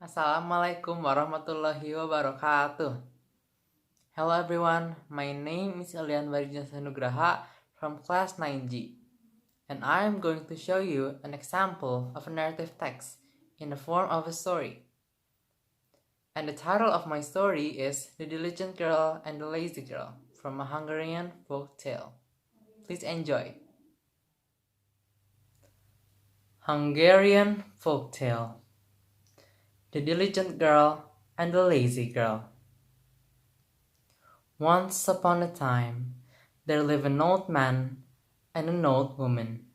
Assalamualaikum warahmatullahi wabarakatuh. Hello everyone, my name is Ilyan Nugraha from class 9G, and I am going to show you an example of a narrative text in the form of a story. And the title of my story is The Diligent Girl and the Lazy Girl from a Hungarian folk tale. Please enjoy. Hungarian Folktale: The Diligent Girl and the Lazy Girl. Once upon a time, there lived an old man and an old woman.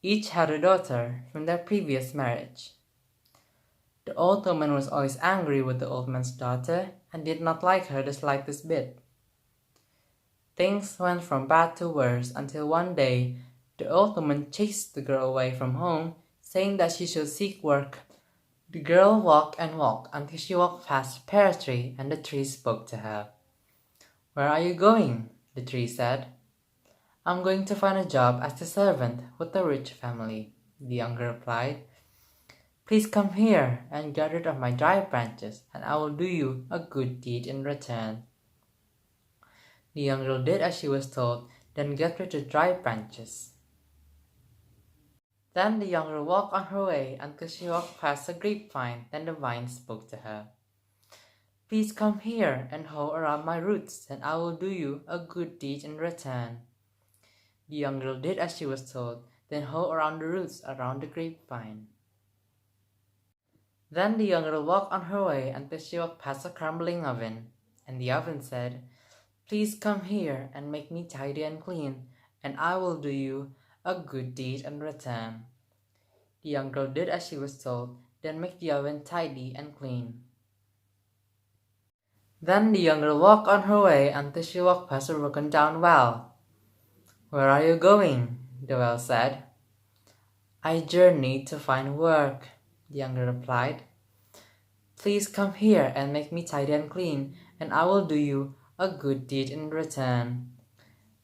Each had a daughter from their previous marriage. The old woman was always angry with the old man's daughter and did not like her the slightest bit. Things went from bad to worse until one day the old woman chased the girl away from home, saying that she should seek work. The girl walked and walked until she walked past a pear tree, and the tree spoke to her. "Where are you going?" the tree said. "I'm going to find a job as a servant with a rich family," the young girl replied. "Please come here and get rid of my dry branches, and I will do you a good deed in return." The young girl did as she was told, then got rid of the dry branches. Then the young girl walked on her way until she walked past a grapevine, then the vine spoke to her. "Please come here and hoe around my roots, and I will do you a good deed in return." The young girl did as she was told, then hoe around the roots around the grapevine. Then the young girl walked on her way until she walked past a crumbling oven, and the oven said, "Please come here and make me tidy and clean, and I will do you a good deed in return." The young girl did as she was told, then make the oven tidy and clean. Then the young girl walked on her way until she walked past a broken down well. "Where are you going?" the well said. "I journey to find work," the young girl replied. "Please come here and make me tidy and clean, and I will do you a good deed in return."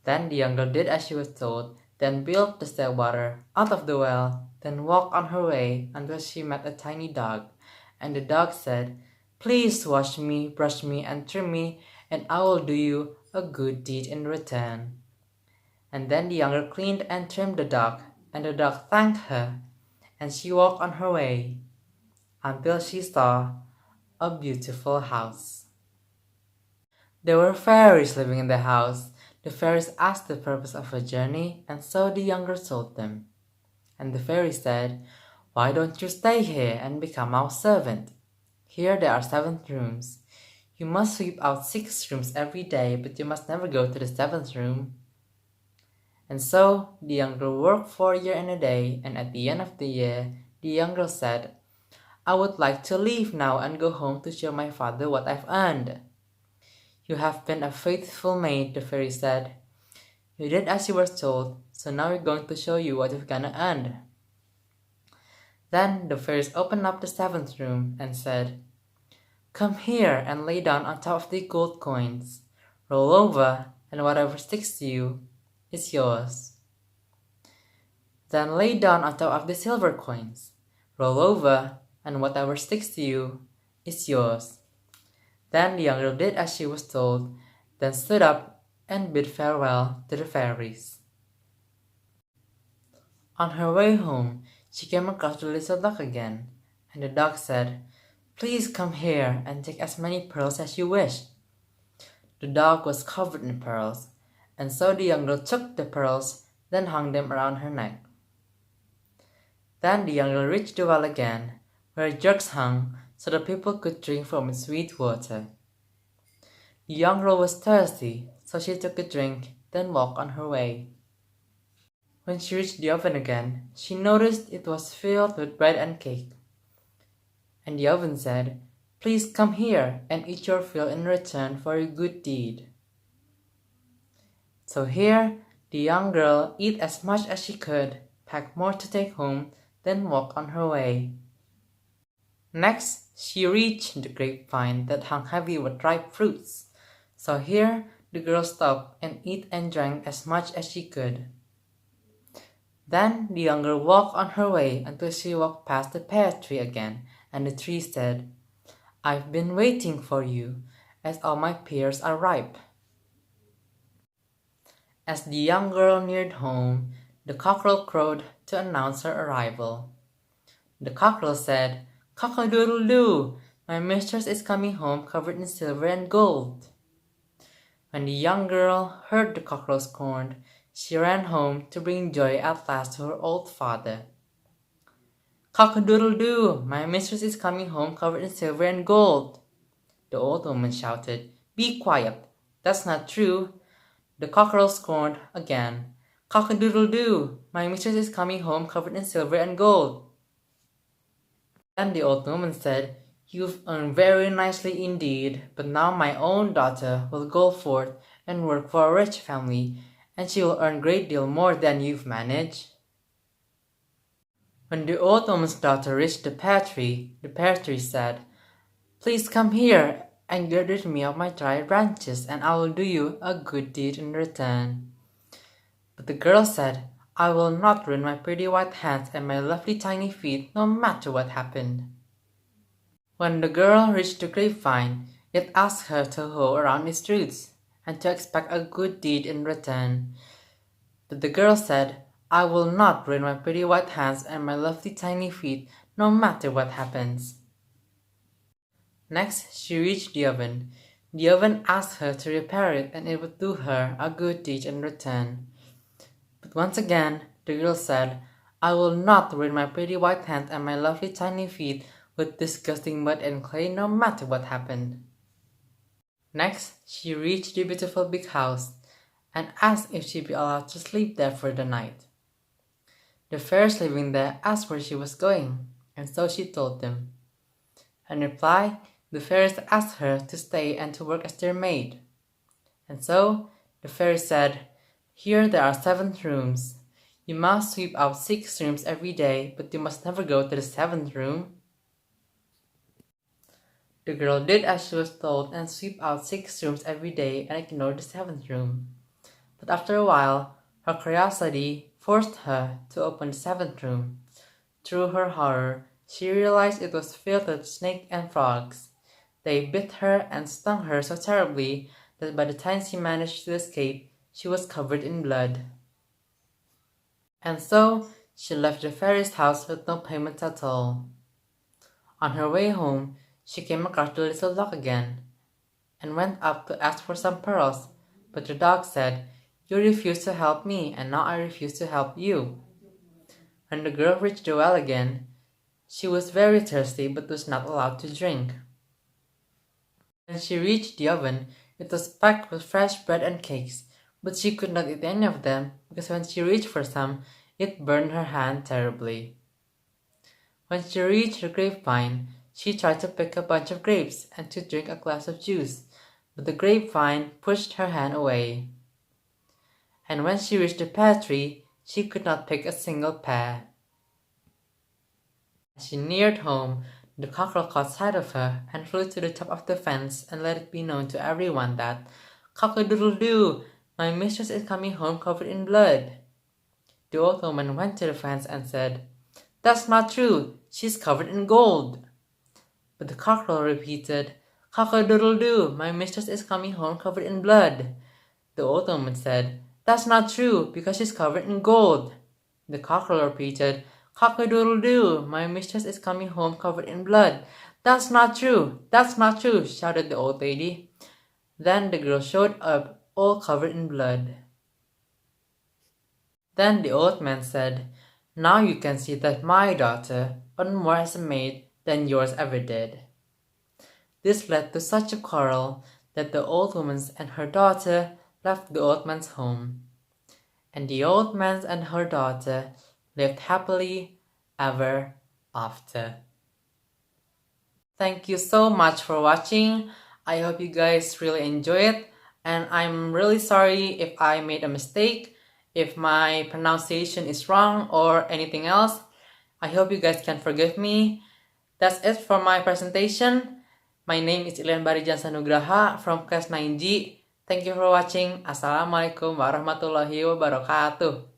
Then the young girl did as she was told, then built the stale water out of the well, then walked on her way until she met a tiny dog, and the dog said, "Please wash me, brush me, and trim me, and I will do you a good deed in return." And then the young girl cleaned and trimmed the dog, and the dog thanked her, and she walked on her way until she saw a beautiful house. There were fairies living in the house. The fairies asked the purpose of her journey, and so the young girl told them. And the fairy said, "Why don't you stay here and become our servant? Here there are 7 rooms. You must sweep out 6 rooms every day, but you must never go to the 7th room." And so the young girl worked for a year and a day, and at the end of the year, the young girl said, "I would like to leave now and go home to show my father what I've earned." "You have been a faithful maid," the fairy said. "You did as you were told, so now we're going to show you what you've gonna earn." Then the fairies opened up the 7th room and said, "Come here and lay down on top of the gold coins. Roll over, and whatever sticks to you is yours. Then lay down on top of the silver coins. Roll over, and whatever sticks to you is yours." Then the young girl did as she was told, then stood up and bid farewell to the fairies. On her way home, she came across the little dog again, and the dog said, "Please come here and take as many pearls as you wish." The dog was covered in pearls, and so the young girl took the pearls, then hung them around her neck. Then the young girl reached the well again, where jugs hung so that people could drink from its sweet water. The young girl was thirsty, so she took a drink, then walked on her way. When she reached the oven again, she noticed it was filled with bread and cake. And the oven said, "Please come here and eat your fill in return for your good deed." So here the young girl ate as much as she could, packed more to take home, then walked on her way. Next, she reached the grapevine that hung heavy with ripe fruits. So here the girl stopped and ate and drank as much as she could. Then the young girl walked on her way until she walked past the pear tree again, And the tree said, "I've been waiting for you, as all my pears are ripe." As the young girl neared home, the cockerel crowed to announce her arrival. The cockerel said, "Cock-a-doodle-doo! My mistress is coming home covered in silver and gold." When the young girl heard the cockerel's corn, she ran home to bring joy at last to her old father. "Cock-a-doodle-doo! My mistress is coming home covered in silver and gold." The old woman shouted, "Be quiet! That's not true." The cockerel scorned again. "Cock-a-doodle-doo! My mistress is coming home covered in silver and gold." Then the old woman said, "You've earned very nicely indeed, but now my own daughter will go forth and work for a rich family, and she will earn a great deal more than you've managed." When the old woman's daughter reached the pear tree said, "Please come here and get rid of me of my dry branches, and I will do you a good deed in return." But the girl said, "I will not ruin my pretty white hands and my lovely tiny feet, no matter what happened." When the girl reached the grapevine, it asked her to hoe around its roots, and to expect a good deed in return. But the girl said, "I will not ruin my pretty white hands and my lovely tiny feet, no matter what happens." Next, she reached the oven. The oven asked her to repair it, and it would do her a good deed in return. But once again, the girl said, "I will not ruin my pretty white hands and my lovely tiny feet with disgusting mud and clay, no matter what happened." Next, she reached the beautiful big house and asked if she'd be allowed to sleep there for the night. The fairies living there asked where she was going, and so she told them. In reply, the fairies asked her to stay and to work as their maid. And so the fairies said, "Here there are 7 rooms. You must sweep out 6 rooms every day, but you must never go to the 7th room." The girl did as she was told and sweep out 6 rooms every day and ignored the 7th room. But after a while, her curiosity forced her to open the 7th room. Through her horror, she realized it was filled with snakes and frogs. They bit her and stung her so terribly that by the time she managed to escape, she was covered in blood. And so, she left the fairy's house with no payment at all. On her way home, she came across the little dog again, and went up to ask for some pearls, but the dog said, "You refused to help me, and now I refuse to help you." When the girl reached the well again, she was very thirsty but was not allowed to drink. When she reached the oven, it was packed with fresh bread and cakes, but she could not eat any of them because when she reached for some, it burned her hand terribly. When she reached the grapevine, she tried to pick a bunch of grapes and to drink a glass of juice, but the grapevine pushed her hand away. And when she reached the pear tree, she could not pick a single pear. As she neared home, the cockerel caught sight of her and flew to the top of the fence and let it be known to everyone that, "Cock-a-doodle-doo! My mistress is coming home covered in blood." The old woman went to the fence and said, "That's not true, she's covered in gold." But the cockerel repeated, "Cock-a-doodle-doo! My mistress is coming home covered in blood." The old woman said, "That's not true, because she's covered in gold." The cockerel repeated, "Cock-a-doodle-doo! My mistress is coming home covered in blood." "That's not true! That's not true!" shouted the old lady. Then the girl showed up, all covered in blood. Then the old man said, "Now you can see that my daughter earned more as a maid than yours ever did." This led to such a quarrel that the old woman and her daughter left the old man's home. And the old man and her daughter lived happily ever after. Thank you so much for watching. I hope you guys really enjoy it, and I'm really sorry if I made a mistake, if my pronunciation is wrong or anything else. I hope you guys can forgive me. That's it for my presentation. My name is Ilyan Baharijansah Nugraha from class 9G. Thank you for watching. Assalamualaikum warahmatullahi wabarakatuh.